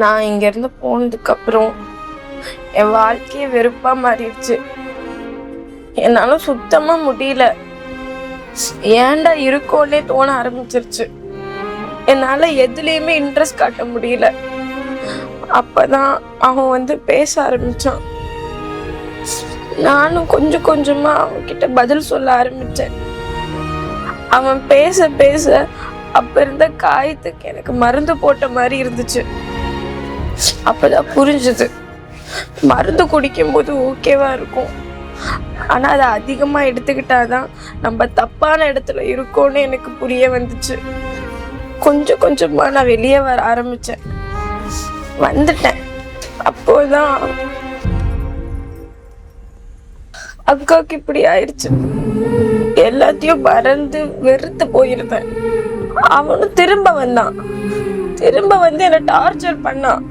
நான் இங்கேருந்து போனதுக்கப்புறம் என் வாழ்க்கையே வெறுப்பாக மாறிடுச்சு. என்னால் சுத்தமாக முடியல. ஏன்டா இருக்கோன்னே தோண ஆரம்பிச்சிருச்சு. என்னால் எதுலேயுமே இன்ட்ரெஸ்ட் காட்ட முடியல. அப்பதான் அவன் பேச ஆரம்பிச்சான். நானும் கொஞ்சம் கொஞ்சமா அவன்கிட்ட பதில் சொல்ல ஆரம்பிச்சேன். அவன் பேச பேச அப்ப இருந்த காயத்துக்கு எனக்கு மருந்து போட்ட மாதிரி இருந்துச்சு. அப்பதான் புரிஞ்சுது, மருந்து குடிக்கும் போது ஓகேவா இருக்கும், ஆனா அதை அதிகமா எடுத்துக்கிட்டாதான் நம்ம தப்பான இடத்துல இருக்கோன்னு எனக்கு புரிய வந்துச்சு. கொஞ்சம் கொஞ்சமா நான் வெளியே வர ஆரம்பிச்சேன். வந்துட்டேன். அப்போதான் அக்காவுக்கு இப்படி ஆயிடுச்சு. எல்லாத்தையும் மறந்து வெறுத்து போயிருந்தேன். அவனும் திரும்ப வந்தான். திரும்ப வந்து என்னை டார்ச்சர் பண்ணான்.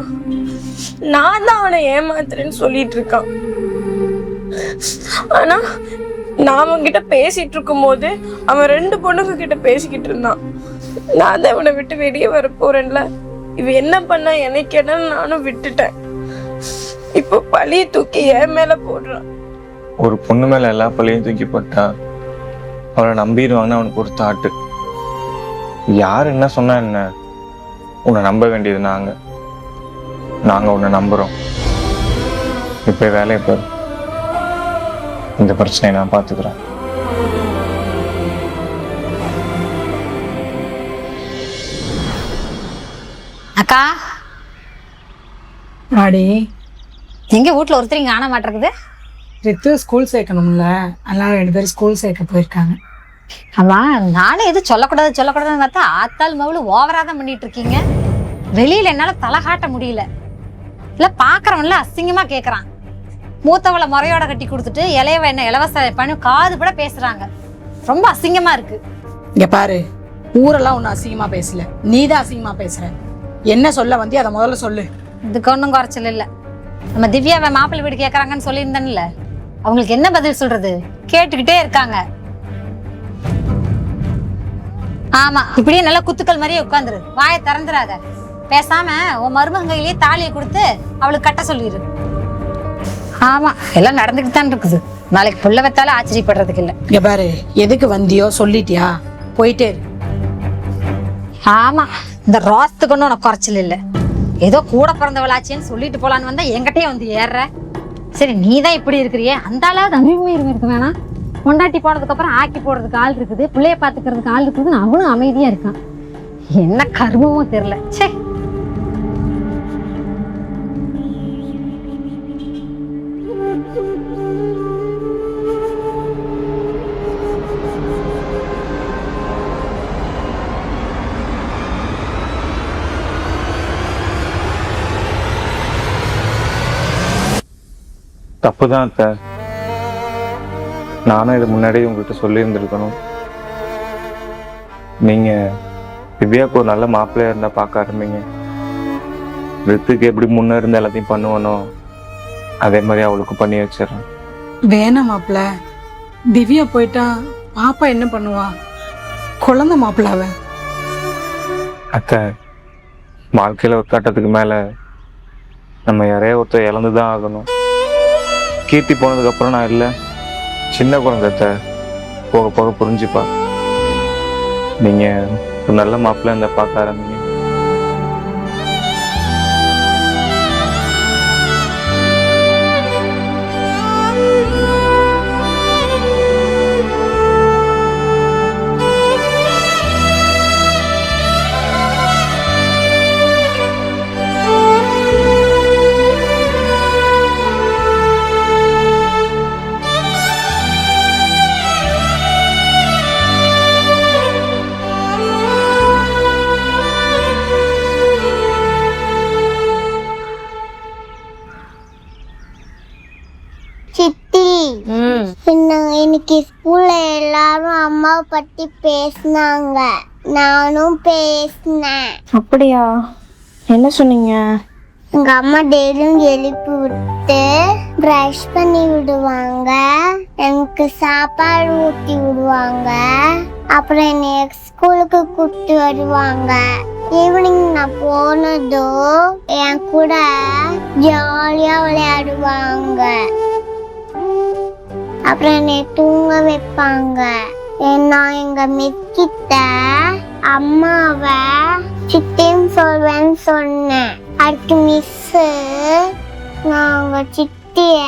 நான் தான் அவனை ஏமாத்துறேன்னு சொல்லிட்டு இருக்கான். ஆனா நான் அவன்கிட்ட பேசிட்டு இருக்கும் போது அவன் 2 பொண்ணுங்க கிட்ட பேசிக்கிட்டு இருந்தான். நான் தான் அவனை விட்டு வெளியே வர போறேன்ல, இவ என்ன பண்ணா எனக்கு என்ன, நானும் விட்டுட்டேன். இப்போ பழிய தூக்கி என் மேல போடுறான். ஒரு பொண்ணு மேல எல்லா பழியும் தூக்கி போட்டா அவளை நம்பிடுவாங்கன்னு அவனுக்கு ஒரு தாட்டு. யார் என்ன சொன்னா என்ன, உன்னை நம்ப வேண்டியது நாங்க உன்னை நம்புறோம். இப்ப வேலையை பாரு, இந்த பிரச்சனையை நான் பாத்துக்கிறேன். அக்கா ஆடி எங்க வீட்டுல ஒருத்தர் இங்க ஆன மாட்டிருக்குது. ரித்து ஸ்கூல் சேர்க்கணும்ல, அதனால 2 பேரும் ஸ்கூல் சேர்க்க போயிருக்காங்க. ஆமா, நானும் எதுவும் சொல்லக்கூடாதுன்னு பார்த்தா ஆத்தாள் மவுளு ஓவரா தான் பண்ணிட்டு இருக்கீங்க. வெளியில என்னால தலை காட்ட முடியல. இல்ல பாக்குறவன்ல அசிங்கமா கேக்குறான். மூத்தவளை முறையோட கட்டி கொடுத்துட்டு இளையவ என்ன இலவச பண்ணி காது கூட பேசுறாங்க. ரொம்ப அசிங்கமா இருக்கு. இங்க பாரு, ஊரெல்லாம் ஒன்னும் அசிங்கமா பேசல, நீதான் அசிங்கமா பேசுற. என்ன சொல்ல வந்து அதை முதல்ல சொல்லு. இதுக்கு ஒன்றும் குறைச்சல் இல்லை. நம்ம திவ்யாவை மாப்பிள்ளை வீடு கேட்கறாங்கன்னு சொல்லியிருந்தேன்ல, அவங்களுக்கு என்ன பதில் சொல்றது? கேட்டுக்கிட்டே இருக்காங்க. ஆமா, இப்படியே நல்லா குத்துக்கள் மாதிரியே உட்காந்துரு, வாயை திறந்துடாத. பேசாம உன் மருமகையிலேயே தாலியை கொடுத்து அவளுக்கு கட்ட சொல்லிடு. ஆமா, எல்லாம் நடந்துக்கிட்டு தான் இருக்குது. நாளைக்கு புள்ள வைத்தாலும் ஆச்சரியப்படுறதுக்கு இல்லை. இங்க பாரு, எதுக்கு வந்தியோ சொல்லிட்டியா, போயிட்டே இரு. ஆமா, இந்த ரோஸ்துக்கு ஒன்றும் உனக்கு குறைச்சல் இல்லை. ஏதோ கூட பிறந்தவளாச்சேன்னு சொல்லிட்டு போலான்னு வந்தா என்கிட்டயே வந்து ஏறுற. சரி, நீ தான் இப்படி இருக்கிறியே, அந்த அளவுக்கு அமைதியாக இருக்கு வேணாம். கொண்டாட்டி போனதுக்கு அப்புறம் ஆக்கி போடுறதுக்கு ஆள் இருக்குது, பிள்ளைய பாத்துக்கிறதுக்கு ஆள் இருக்குதுன்னு அவனும் அமைதியா இருக்கான். என்ன கர்மமோ தெரியல. சே, தப்புதான் அத்தை. நானும் இது முன்னாடியே உங்கள்கிட்ட சொல்லியிருந்திருக்கணும். நீங்க திவ்யாவுக்கு ஒரு நல்ல மாப்பிள்ளையா இருந்தா பார்க்க ஆரம்பிங்க. ரித்துக்கு எப்படி முன்ன இருந்து எல்லாத்தையும் பண்ணுவானோ அதே மாதிரி அவளுக்கு பண்ணி வச்சிடறேன். வேணாம் மாப்பிள்ள, திவ்யா போயிட்டா பாப்பா என்ன பண்ணுவா? குழந்தை மாப்பிள்ளாவ. அத்தை, வாழ்க்கையில ஒரு கட்டத்துக்கு மேல நம்ம யாரையா ஒருத்தர் இழந்துதான் ஆகணும். கீர்த்தி போனதுக்கு அப்புறம் நான் இல்லை, சின்ன குழந்தை போக போக புரிஞ்சுப்பா. நீங்க ஒரு நல்ல மாப்பிள்ளை இருந்தா பார்க்க ஆரம்பிங்க. சித்தி, இன்னைக்கு ஸ்கூல்ல எல்லாரும் அம்மாவை பத்தி பேசினாங்க, நானும் பேசினேன். அப்படியா? என்ன சொன்னீங்க? எங்க அம்மா டெய்லியும் எழுப்பி விட்டு ப்ரஷ் பண்ணி விடுவாங்க, எனக்கு சாப்பாடு ஊட்டி விடுவாங்க, அப்புறம் என்னை ஸ்கூலுக்கு கூப்பிட்டு வருவாங்க. ஈவினிங் நான் போனதோ என் கூட ஜாலியா விளையாடுவாங்க. அப்புறம் என்னை தூங்க வைப்பாங்க. நான் எங்க மிஸ் கிட்ட அம்மாவை சித்தின்னு சொல்வேன்னு சொன்னேன். அதுக்கு மிஸ் நான் உங்க சித்திய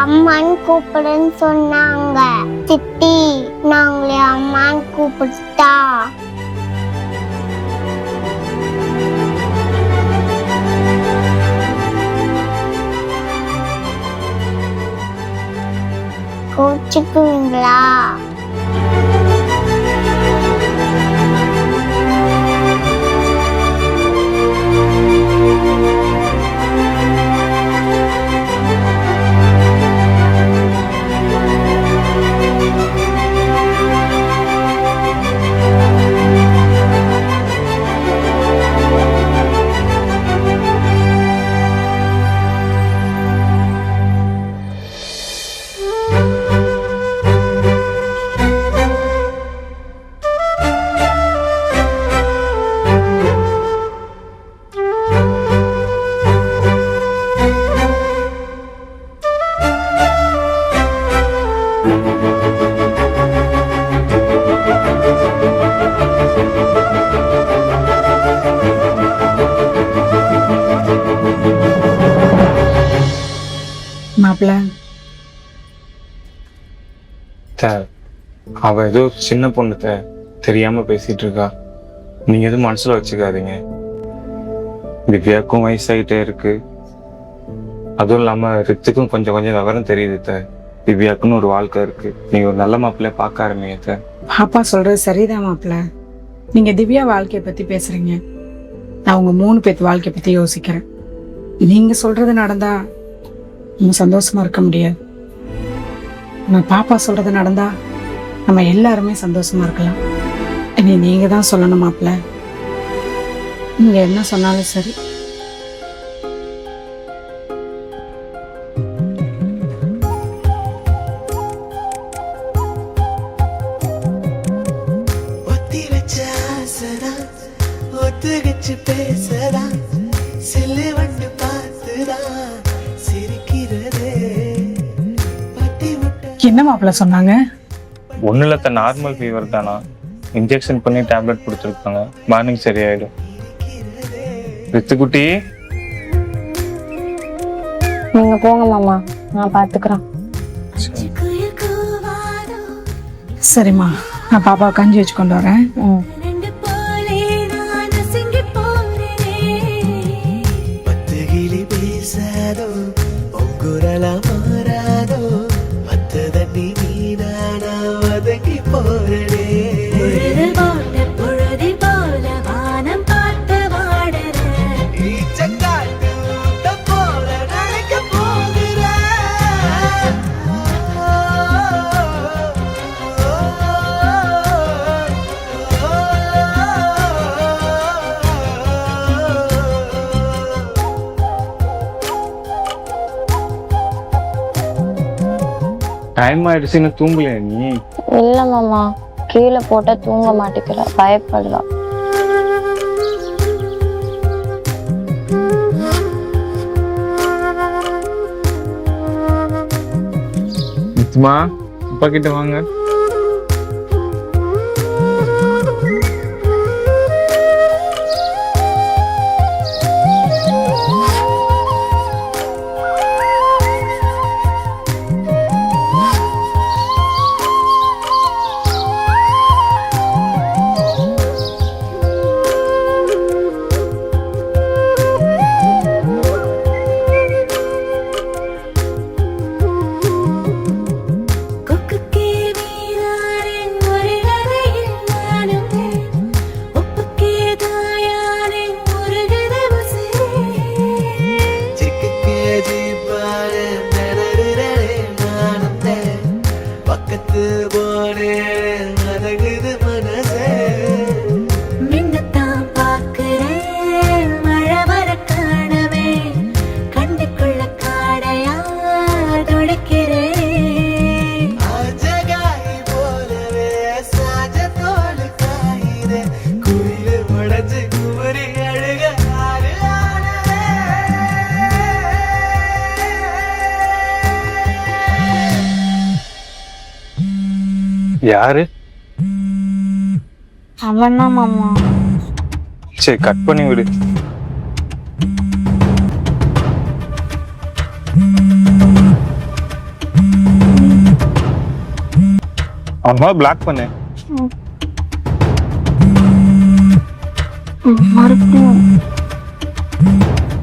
அம்மான்னு கூப்பிடுன்னு சொன்னாங்க. சித்தி நான் உங்களை அம்மான்னு கூப்பிட்டா கோச்சுக்குவீங்களா? மாப்பிள்ள அவ ஏதோ சின்ன பொண்ணு தெரியாம பேசிட்டு இருக்கா. நீங்க எதுவும் மனசுல வச்சுக்காதீங்க. திவ்யாக்கும் வயசாயிட்டே இருக்கு. அதுவும் இல்லாம ரித்துக்கும் கொஞ்சம் கொஞ்சம் விவரம் தெரியுது. திவ்யாக்குன்னு ஒரு வாழ்க்கை இருக்கு. நீங்க ஒரு நல்ல மாப்பிள்ளைய பார்க்க ஆரம்பிங்க. பாப்பா சொல்றது சரிதான் மாப்பிள்ள. நீங்க திவ்யா வாழ்க்கைய பத்தி பேசுறீங்க, நான் உங்க 3 பேத்து வாழ்க்கைய பத்தி யோசிக்கிறேன். நீங்க சொல்றது நடந்தா நம்ம சந்தோஷமா இருக்க முடியாது. நம்ம பாப்பா சொல்றது நடந்தா நம்ம எல்லாருமே சந்தோஷமா இருக்கலாம். இனி நீங்க தான் சொல்லணும் மாப்பிள்ள. நீங்க என்ன சொன்னாலும் சரி. என்ன மாப்பிள்ள சொன்னாங்க? ஒன்றும் இல்லை, நார்மல் ஃபீவர் தானா. இன்ஜெக்ஷன் பண்ணி டேப்லெட் கொடுத்துருக்காங்க. மார்னிங் சரியாயிடும். ரித்துக்குட்டி நீங்க போங்க மாமா, நான் பாத்துக்கிறேன். சரிம்மா, நான் பாப்பா கஞ்சி வச்சு கொண்டு வரேன். டைம் ஆயிடுச்சுன்னு தூங்கலையா நீ? இல்ல மாமா, கீழே போட்டா தூங்க மாட்டேங்கிற, பயப்படுறா. நித்துமா, அப்பா கிட்ட வாங்க. குயில உடச்சு யாரு? அவன் தான் மாமா. சரி கட் பண்ணி விடு. அம்மா பிளாக் பண்ணு.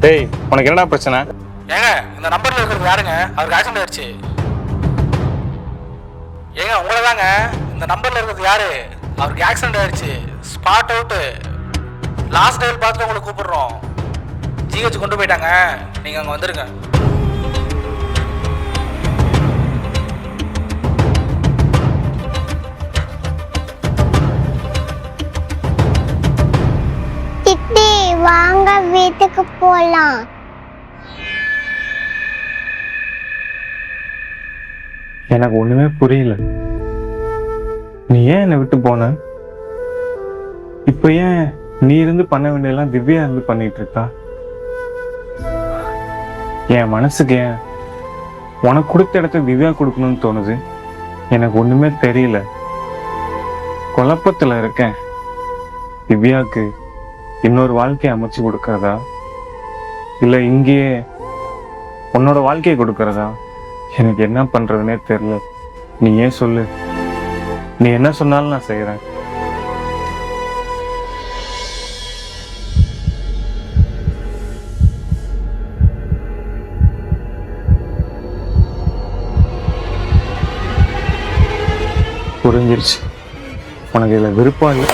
டேய் உனக்கு என்னடா பிரச்சனை? ஏங்க இந்த நம்பர்ல இருக்கிறது யாருங்க? அவருக்கு ஆக்சிடென்ட் ஆயிடுச்சு. ஏங்க உங்களை தாங்க. இந்த நம்பர்ல இருக்கிறது யாரு? அவருக்கு ஆக்சிடென்ட் ஆயிடுச்சு. Spot out. லாஸ்ட் டைல் பார்த்துட்டு உங்களை கூப்பிடுறோம். ஜிஹெச் கொண்டு போயிட்டாங்க. நீங்க அங்க வந்துருங்க. சித்தி வாங்க வீட்டுக்கு போலாம். எனக்கு ஒண்ணுமே புரியல. நீ ஏன் என்னை விட்டு போன? இப்ப ஏன் நீ இருந்து பண்ண வேண்டியதெல்லாம் திவ்யா இருந்து பண்ணிட்டு இருக்கா? என் மனசுக்கு ஏன் உனக்கு கொடுத்த இடத்த திவ்யா கொடுக்கணும்னு தோணுது? எனக்கு ஒண்ணுமே தெரியல. குழப்பத்துல இருக்கேன். திவ்யாவுக்கு இன்னொரு வாழ்க்கையை அமைச்சு கொடுக்கறதா இல்ல இங்கேயே உன்னோட வாழ்க்கையை கொடுக்கறதா? எனக்கு என்ன பண்றதுன்னே தெரியல. நீ ஏன் சொல்லு. நீ என்ன சொன்னாலும் நான் செய்யறேன். புரிஞ்சிருச்சு. உனக்கு இதுல விருப்பம் இல்லை.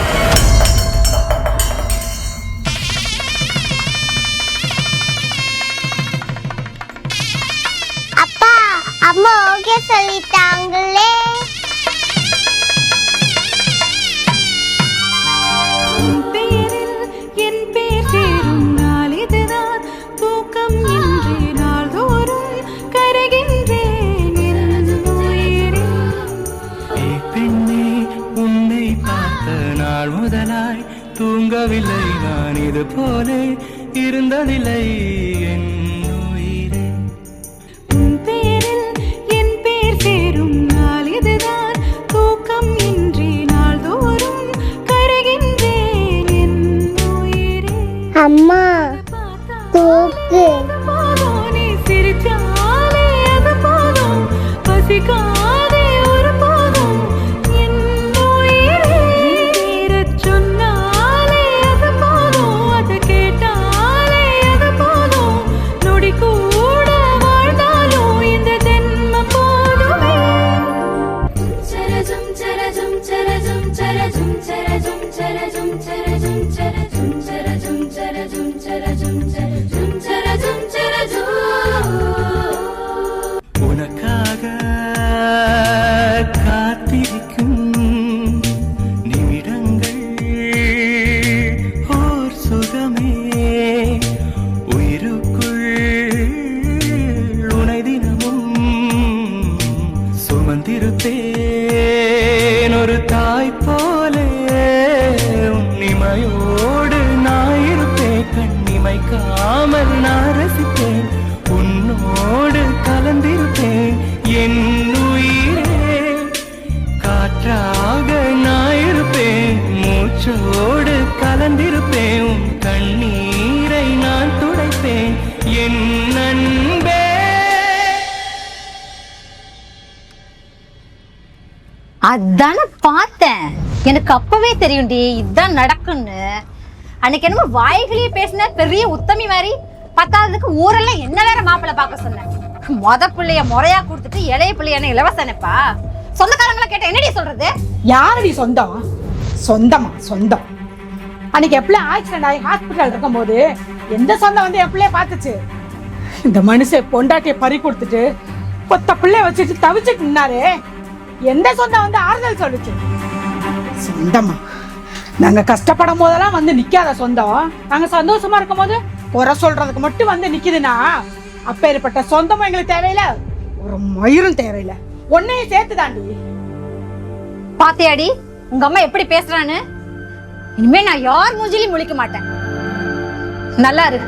அப்பா அம்மா ஓகே சொல்லிட்டாங்களே. என் பேர் சேரும் நாள் இதுதான். தூக்கம் இன்றி நாள்தோறும் கருகின்றேன் என் உயிரே. பெண்ணே உன்னை பார்த்த நாள் முதலாய் தூங்கவில்லை நான், இது போல இருந்ததில்லை என் உயிரே. உன் பேரில் என் பேர் சேரும் நாள் இதுதான். தூக்கம் இன்றி நாள்தோறும் கருகின்றேன் என் உயிரே. அம்மா தூக்கு. போதும் நீ சிரிச்சாலே அது போதும். பசிக்காதே ஒரு போதும் என் உயிரே. நேரச் சொன்னாலே அது போதும். அது கேட்டாலே அது போதும். நொடி கூட வாழ்ந்தாலும் இந்த ஜென்மம் போதுமே. சரஜம் சரஜம் சரஜம் சரஜம் சரஜம் சரஜம் சரஜம் சரஜம் சரஜம் சரஜம் சரஜம் சரஜம் சரஜம் சரஜம். உனக்காக காத்திருக்கும் நிமிடங்கள் ஓர் சுகமே. உயிருக்குள் உனை தினமும் சுமந்திருப்பேன் ஒரு தாய் போலே. உன்னிமையோடு நான் இருப்பேன். கண்ணிமைக்காமல் நான் ரசிப்பேன். உன்னோடு கலந்திருப்பேன் என் உயிரே. காற்றாக நான் இருப்பேன். மூச்சோடு கலந்திருப்பேன். உன் கண்ணீரை நான் துடைப்பேன் என் அன்பே. அதான பார்த்தேன். எனக்கு அப்பவே தெரியும்டி இதான் நடக்கும்னு. அன்னைக்கு என்னமோ வாய்களையே பேசின பெரிய உத்தமி மாதிரி, பத்தாததுக்கு ஊரெல்லாம் என்ன வேற மாப்பிள்ளை பார்க்க சொன்னேன். மொத பிள்ளைய முறையா கொடுத்துட்டு இளைய பிள்ளைய என்ன இலவசனப்பா? சொந்தக்காரங்களை கேட்ட என்னடி சொல்றது? யாரடி சொந்தம்? சொந்தமா சொந்தம்? அன்னைக்கு எப்படி ஆக்சிடென்ட் ஆகி ஹாஸ்பிட்டல் இருக்கும்போது எந்த சொந்தம் வந்து என் பிள்ளைய பார்த்துச்சு? இந்த மனுஷன் பொண்டாட்டிய பறி கொடுத்துட்டு கொத்த பிள்ளைய வச்சுட்டு தவிச்சுட்டு நின்னாரு. எந்த சொந்தம் வந்து ஆறுதல் சொல்லுச்சு? சொந்தமா? நாங்க கஷ்டப்படும் போதெல்லாம் வந்து நிக்காத சொந்தம், நாங்க சந்தோஷமா இருக்கும் போது குறை சொல்றதுக்கு மட்டும் வந்து நிக்குதுன்னா அப்பேற்பட்ட சொந்தமும் எங்களுக்கு தேவையில்ல, ஒரு மயிரும் தேவையில்ல. ஒன்னையும் சேர்த்து தாண்டி. பாத்தியாடி உங்க அம்மா எப்படி பேசுறான்னு? இனிமே நான் யார் மூஞ்சிலையும் முழிக்க மாட்டேன். நல்லா இரு.